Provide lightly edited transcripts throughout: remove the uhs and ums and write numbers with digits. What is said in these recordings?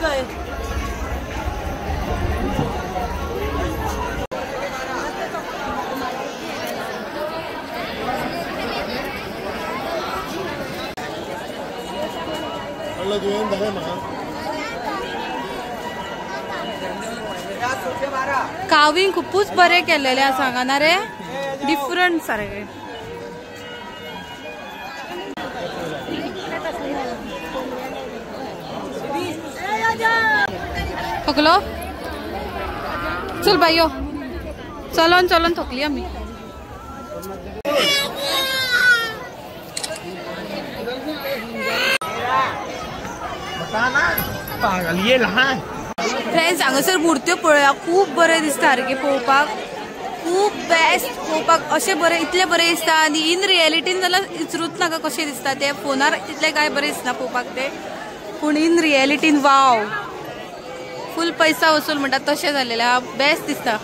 काय काविंग खूपच बरे केलेले आसा हांगा रे डिफरंट सारखे थकलो चल बायो चलोन चलोन थकली आम्ही फ्रेंड्स हांगासर मूर्त्यो पळया खूप बरे दिसता सारखे पळोवपाक खूप बेस्ट पळोवपाक अशें बरें इतले बरें दिसता आनी इन रियलिटीन जाल्यार विचरूच नाका कशें दिसता ते फोनार इतले काय बरें दिसना पळोवपाक ते पूण इन रियलिटीन वाव फुल पैसा वसूल म्हणटात तशें जालेले बेस्ट दिसता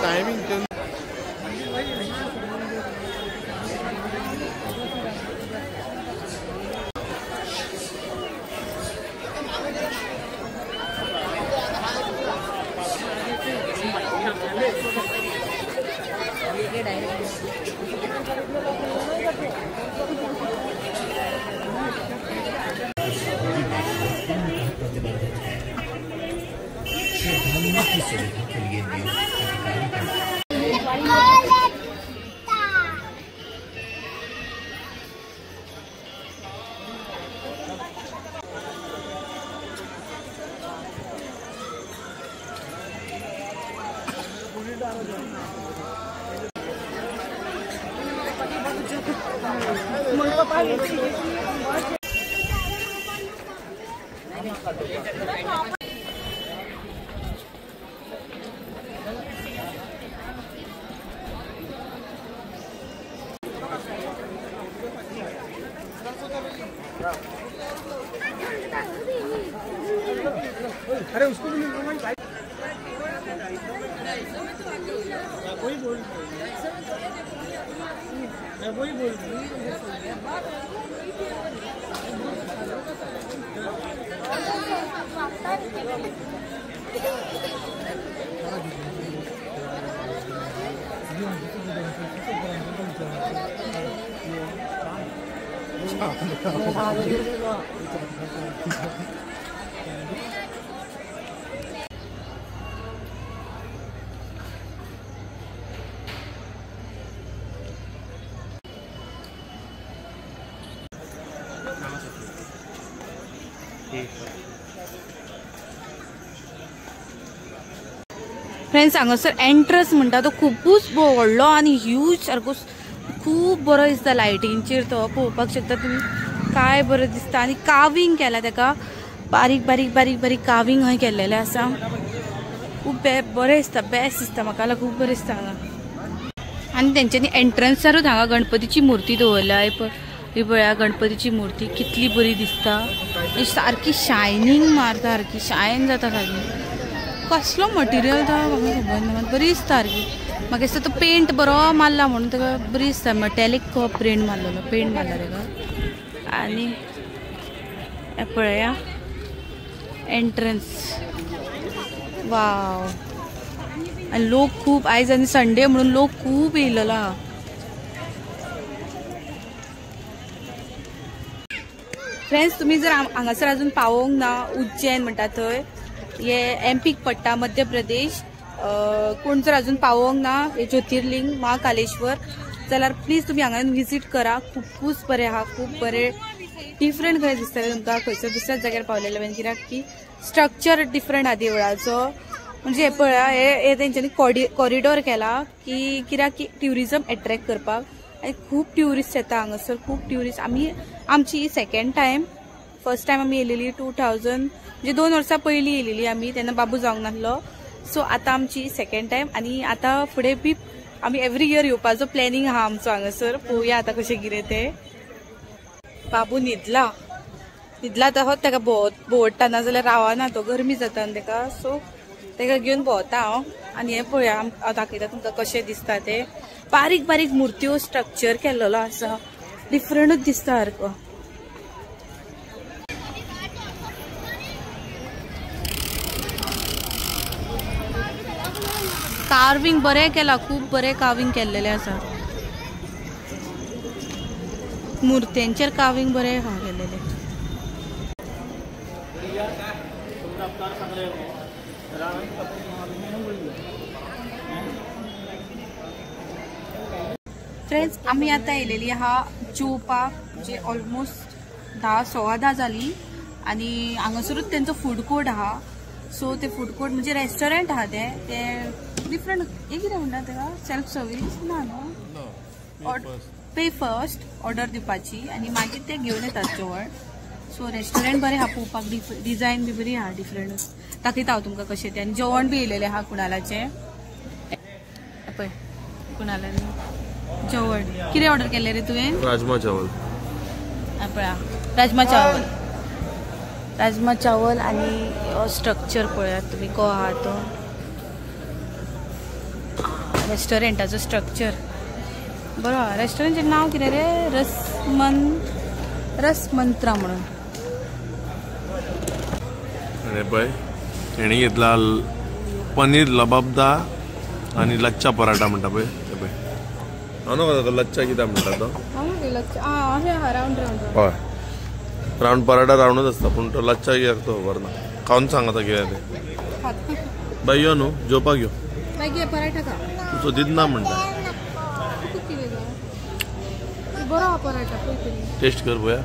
टाइमिंग अरे उसको भी वही बोल वही बोल फ्रेंड्स हांगासर एंट्रन्स म्हणटा तो खूपच व्हडलो आनी ह्यूज सारको खूप बरो दिसता लायटींचेर तो पळोवपाक शकता तुम्ही काय बरं दिसता आनी काविंग केला तेका बारीक बारीक बारीक बारीक काविंग हय केल्लेले आसा खूप बरें दिसता बेस्ट दिसता म्हाका खूप बरें दिसता हांगा आनी तेंच्यांनी एंट्रन्सारूच हांगा गणपतीची मुर्ती दवरल्या ही पळया गणपतीची मुर्ती कितली बरी दिसता सारकी शायनिंग मारता सारकी शायन जाता सारकी कसलो मटेरियल तो म्हाका खबर ना बरी दिसता सारकी म्हाका दिसता तो पेंट बरो मारला म्हणून तेका बरी दिसता मेटॅलीक पेंट मारला तेका आनी हे पळया एंट्रन्स वाव आनी लोक खूब आयज आनी संडे म्हणून लोक खूब येयलेलो आहा फ्रेंड्स तुम्ही जर हांगासर अजून पावोंक ना उज्जैन म्हणटा थंय हे एमपीक पडटा मध्य प्रदेश कोण जर अजून पावोंक ना हे ज्योतिर्लिंग महाकालेश्वर जाल्यार प्लीज तुम्ही हांगा विजीट करा खूपच बरें आहा खूप बरें डिफरंट खंय दिसतलें तुमकां खंयसर दुसऱ्याच जाग्यार पावलेले बीन कित्याक की स्ट्रक्चर डिफरंट आहा देवळाचो म्हणजे हे पळया हे तेंच्यांनी कॉरिडॉर केला की कित्याक की ट्युरिजम एट्रॅक्ट करपाक आनी खूब ट्युरिस्ट येता हांगासर खूब ट्युरिस्ट आमची सेकंड टायम फर्स्ट टायम आमी येयलेली 2000 म्हणजे 2 वर्सां पयलीं येयलेली आमी तेन्ना बाबू जावंक नासलो सो आतां आमची सेकंड टायम आनी आतां फुडें बी आम्ही एव्हरी इयर येवपाचो प्लॅनिंग आहा आमचो हांगासर. पळोवया आता कशें कितें तें. बाबू न्हिदला तसोच ताका भोंवडटा ना जाल्यार रावना तो, गरमी जाता न्ही ताका. सो ताका घेवन भोंवता हांव. आनी हें पळया हांव दाखयता तुमकां कशें दिसता तें. बारीक बारीक मुर्त्यो स्ट्रक्चर केल्लो आसा, डिफरंटूच दिसता सारको. कार्विंग बरें केला, खूब बरें कार्विंग केल्लेलें आसा. मुर्त्यांचेर कार्विंग बरें आहा केल्लेलें. फ्रेंड्स आमी आतां येयलेली आहा जेवपाक, जे ऑलमोस्ट 10:15 जाली. आनी हांगासरूच तेंचो फूड कोर्ट आहा. सो ते फूड कोर्ट म्हणजे रेस्टॉरंट आहा ते डिफरंट. हे कितें म्हणटा तेका, सेल्फ सर्वीस ना न्हू, पे फर्स्ट ऑर्डर दिवपाची आनी मागीर ते घेवन येतात जेवण. सो रेस्टॉरंट बरें आहा पळोवपाक, डिझायन बी बरी आहा डिफरंट. दाखयता हांव तुमकां कशें तें. आनी जेवण बी येयलेलें आहा कुणालाचें. पळय कुणालांनी जेवण कितें ऑर्डर केल्लें रे तुवें? राजमा चावल. पळया राजमा चावल आणि स्ट्रक्चर पळयात तुम्ही को आहा तो रेस्टॉरंटाचो स्ट्रक्चर बरो आहा. रेस्टॉरंटाचें नांव कितें रे? रसमंत्रा म्हणून. आणि पळय हेणी घेतला पनीर लबाबदा आणि लच्छा पराठा म्हणटा पळय ते पळय. हांव नकळो तो लच्छा कित्याक म्हणटा तो. हय रावंड पराठा रावंडूच आसता, पूण तो लच्छा कित्याक तो खबर ना. खावन सांग आतां कितें तें. बाय यो न्हू जेवपाक यो. पराठा खा. तुजो दिना म्हणटा. बरो आहा पराठा. टेस्ट कर पळया.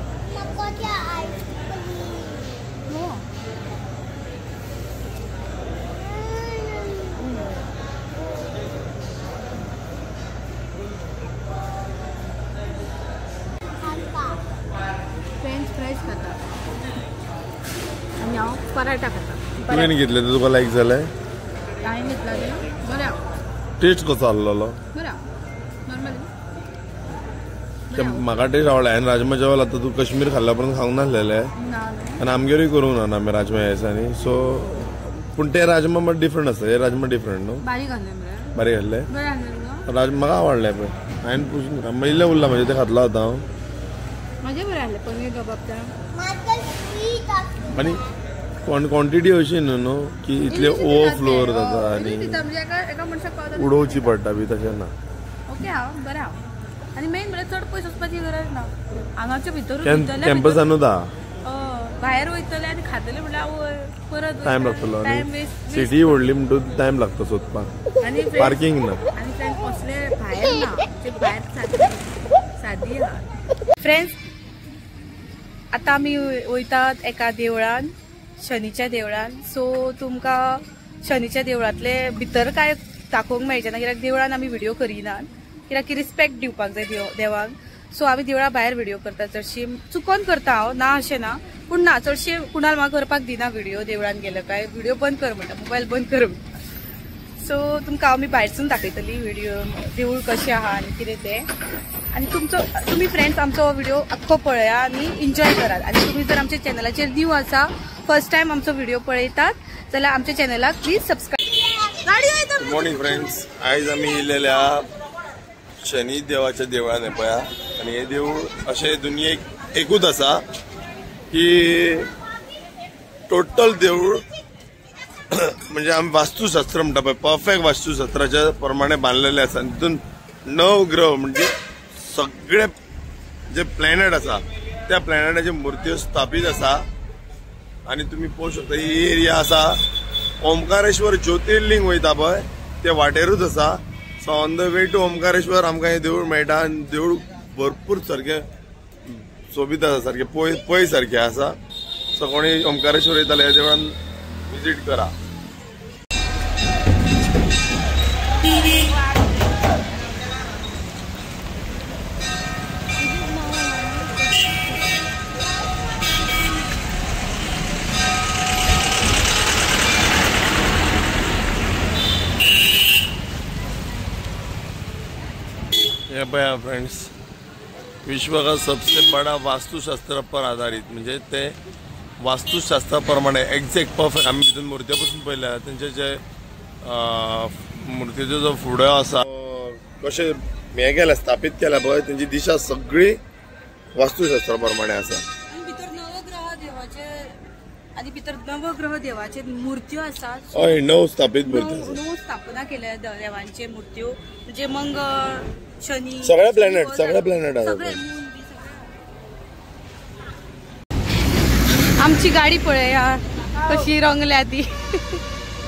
फ्रेंच फ्राईज खाता आणि हांव पराठा खाता. तुवें घेतले ते तुका लायक जालें? हांवें घेतला ते बरें. टेस्ट कसो आसलेलो? बरें नॉर्मली. म्हाका टेस्ट आवडला. हांवें राजमा चावल आतां तूं कश्मीर खाल्ल्या पर्यंत खावंक नासलेले आनी आमगेरूय करूंक ना आमी राजमा ह्या दिसांनी. सो पूण ते राजमा मात डिफरंट आसता. हे राजमा डिफरंट न्हू. बारीक घातले मरे. बारीक घातले. बरें आहलें न्हू. म्हाका आवडले पळय. हांवें पुसून इल्लें उरला म्हणजे ते खातलो आतां हांव. म्हाजे बरें आहलें पनीर कबाब. आनी क्वॉन्टिटी अशी न्हू की इतले ओवरफ्लोर जाता आनी उडोवची पडटा बी तशें ना. ओके हांव बरें हांव. आनी मेन म्हणल्यार चड पयस वचपाची गरज ना. हांगाच्या भितर कॅम्पसानूच आहा. भायर वयतले आनी खातले म्हणल्यार परत टायम लागतलो. सिटी व्हडली म्हणटूच टायम लागता सोदपाक. आनी पार्किंग ना. आनी फ्रेंड्स कसले भायर ना, ते भायर सादी आहा. फ्रेंड्स आतां आमी वयतात एका देवळान, शनीच्या देवळान. सो तुमकां शनीच्या देवळांतले भितर काय दाखोवंक मेळचे ना, कित्याक देवळान आमी व्हिडिओ करिनात, कित्याक की रिस्पेक्ट दिवपाक जाय देवाक. सो आमी देवळा भायर व्हिडिओ करता. चडशी चुकोन करता हांव, ना अशें ना, पूण ना चडशे कुणाल म्हाका करपाक दिना व्हिडिओ. देवळान गेलो काय व्हिडिओ बंद कर म्हणटा, मोबायल बंद कर म्हणटा. सो तुमकां हांव भायरसून दाखयतली व्हिडिओ, देवूळ कशें आहा आनी कितें तें. आनी तुमी फ्रेंड्स आमचो व्हिडिओ आख्खो पळया आनी एन्जॉय करात. आनी तुमी जर आमच्या चॅनलाचेर न्यू आसा, फर्स्ट टायम आमचो व्हिडिओ पळयतात जाल्यार आमच्या चॅनलाक please subscribe. Good morning friends. आयज आमी येयलेल्या शनी देवाच्या देवळान हे पळया. आनी हे देवूळ अशें दुनियेक एकूच आसा की टोटल देवूळ म्हणजे आमी वास्तुशास्त्र म्हणटा पळय, परफेक्ट वास्तुशास्त्राच्या प्रमाणे बांदलेले आसा. तितून 9 ग्रह म्हणजे सगळे जे प्लॅनेट आसा त्या प्लॅनेटाच्यो मुर्त्यो स्थापीत आसा. आनी तुमी पळोवंक शकता ही एरिया आसा ओमकारेश्वर ज्योतिर्लिंग वयता पळय ते वाटेरूच आसा. So on the way to Omkareshwar आमकां हे देवूळ मेळटा. आनी देवूळ भरपूर सारकें सोबीत आसा, सारकें पळय सारकें आसा. सो कोणी ओमकारेश्वर येताले ह्या देवळान विजीट करा. हे पया फ्रेंड्स, विश्व का सबसे बड़ा वास्तुशास्त्र पर आधारित म्हणजे ते वास्तुशास्त्राप्रमाणे एक्झॅक्ट परफेक्ट आम्ही तिथून मूर्त्यापासून पळयल्या त्यांचे जे मूर्तीचो जो फुडो आसा कशे हे केला स्थापित केला पळय त्यांची दिशा सगळी वास्तुशास्त्राप्रमाणे आसा. आणि भितर नवग्रह देवाचे मूर्त्यो आसात. हय, 9 स्थापित मूर्ती आसा. 9 स्थापना केल्या देवांचे मूर्त्यो म्हणजे मंगळ, शनी, सगळे प्लॅनेट आसा. आमची गाडी पळया कशी रंगल्या ती.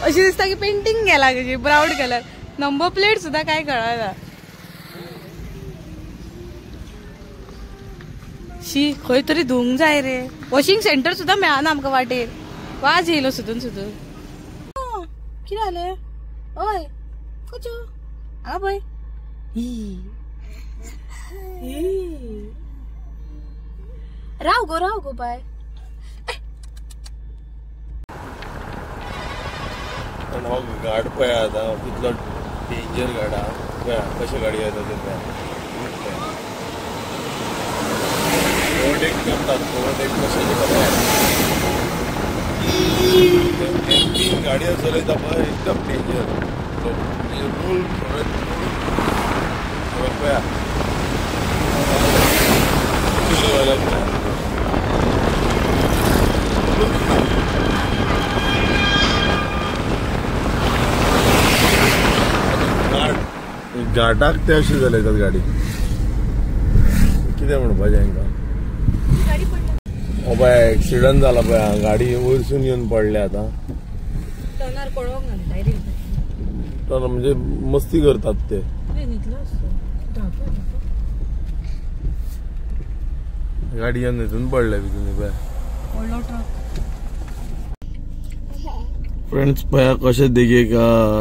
अशी दिसता की पेंटिंग केला कशी ब्राऊन कलर. नंबर प्लेट सुद्धा काय कळना. शी खंय तरी धुवंक जाय रे. वॉशिंग सेंटर सुद्धा मेळना आमकां वाटेर. वाज येयलो सुदून सुदून. कितें जालें? ओय कच्यो हांगा पळय. राव गो बाय. हो गाड पळय आता कितलो डेंजर गाड हा. पळय कशे गाडी येता ते पळय. ओव्हरटेक करतात. ओव्हरटेक कशाचे करतात. तीन गाडया चलयता पळय एकदम डेंजर. रूल पळया घाटाक ते अशें चलयतात गाडी. कितें म्हणपाचें हांकां. हो पळय एक्सिडंट जाला पळय. गाडी वयरसून येवन पडल्या आता. तर म्हणजे मस्ती करतात ते. गाडी येवन हितून पडल्या तितून पळय. फ्रेंड्स पळया कशे देगेक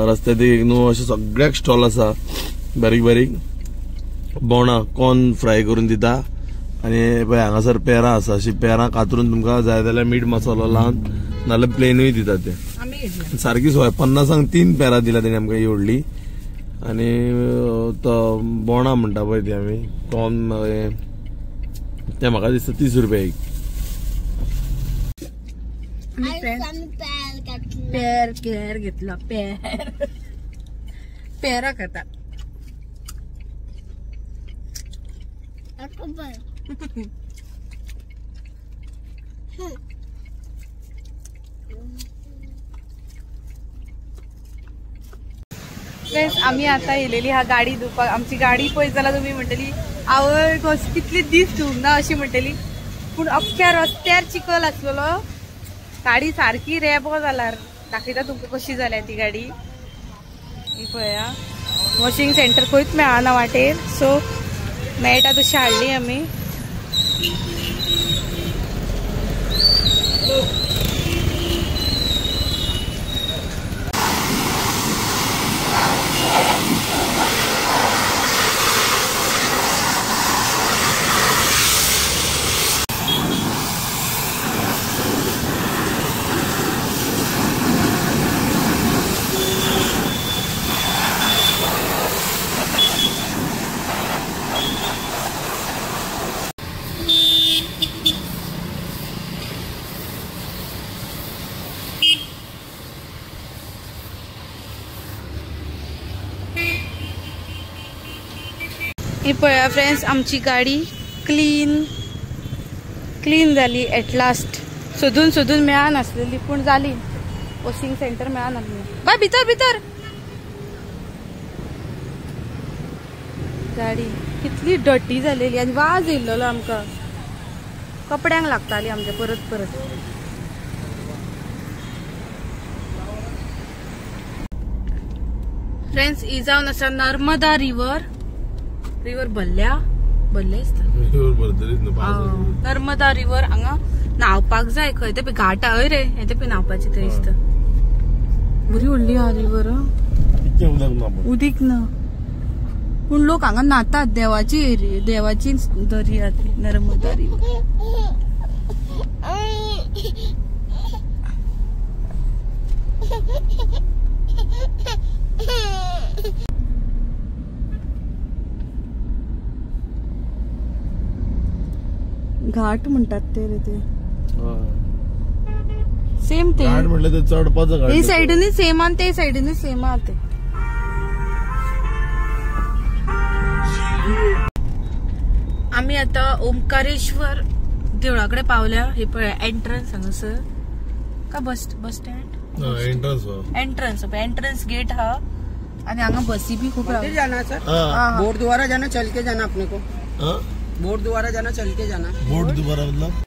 रस्त्या देगेक न्हू अशे सगळ्याक स्टॉल आसा. बारीक बारीक बोंडा कॉर्न फ्राय करून दिता. आणि पळय हांगासर पेरां आसा. अशी पेरां कातरून तुमकां जाय जाल्यार मीठ मसालो लावन नाल्यार प्लेनूय दिता ते. सारकी सोय 50 3 पेरां दिल्या तेणी आमकां एवढली. आणि तो बोंडा म्हणटा पळय ते आमी कॉर्न ते म्हाका दिसता 30 रुपया एक. पेर घेतला. पेरा खाता. आम्ही आता येलेली हा गाडी दुपार. आमची गाडी पळयत जाल्यार तुम्ही म्हणटली आवय कितली दीस धुवंक ना अशी म्हणटली. पूण अख्ख्या रस्त्यार चिखल आसलेलो. गाडी सारकी रेबो जाल्यार दाखयता तुमकां कशी जाल्या ती गाडी. ही पळया वॉशिंग सेंटर खंयच मेळना वाटेर. सो मेळटा तशी हाडली आमी. ही पळया फ्रेंड्स आमची गाडी क्लीन जाली एट लास्ट. सोदून मेळनासलेली पूण जाली. Washing centre मेळनासलें. बाय भितर गाडी कितली डटी जालेली आनी वाज येयल्लो आमकां. कपड्यांक लागताली आमच्या परत. फ्रेंड्स ही जावन आसा नर्मदा रिवर भरल्या नर्मदा रिवर. हांगा न्हावपाक जाय. खंय ते घाट हय रे. हे ते न्हावपाचे थंय दिसता. बरी व्हडली हा रिवर. उदीक ना पूण लोक हांगा न्हातात. देवाची दर्या नर्मदा रिवर. घाट म्हणतात ते रे ते सेम ते घाट म्हटलं तर चढपाचं घाट हे साईडनी सेम आणि ते साईडनी सेम ते आम्ही आता ओंकारेश्वर देवळाकडे पावल्या. हे एंट्रन्स हांगासर का बस स्टँड एंट्रन्स गेट हा आणि हांगा बसी भी खूप मंदिर जाना सर, बोट द्वारा जाना, चल के जाना अपने को. बोट द्वारा जाना, चल के जाना. बोट दोबारा मतलब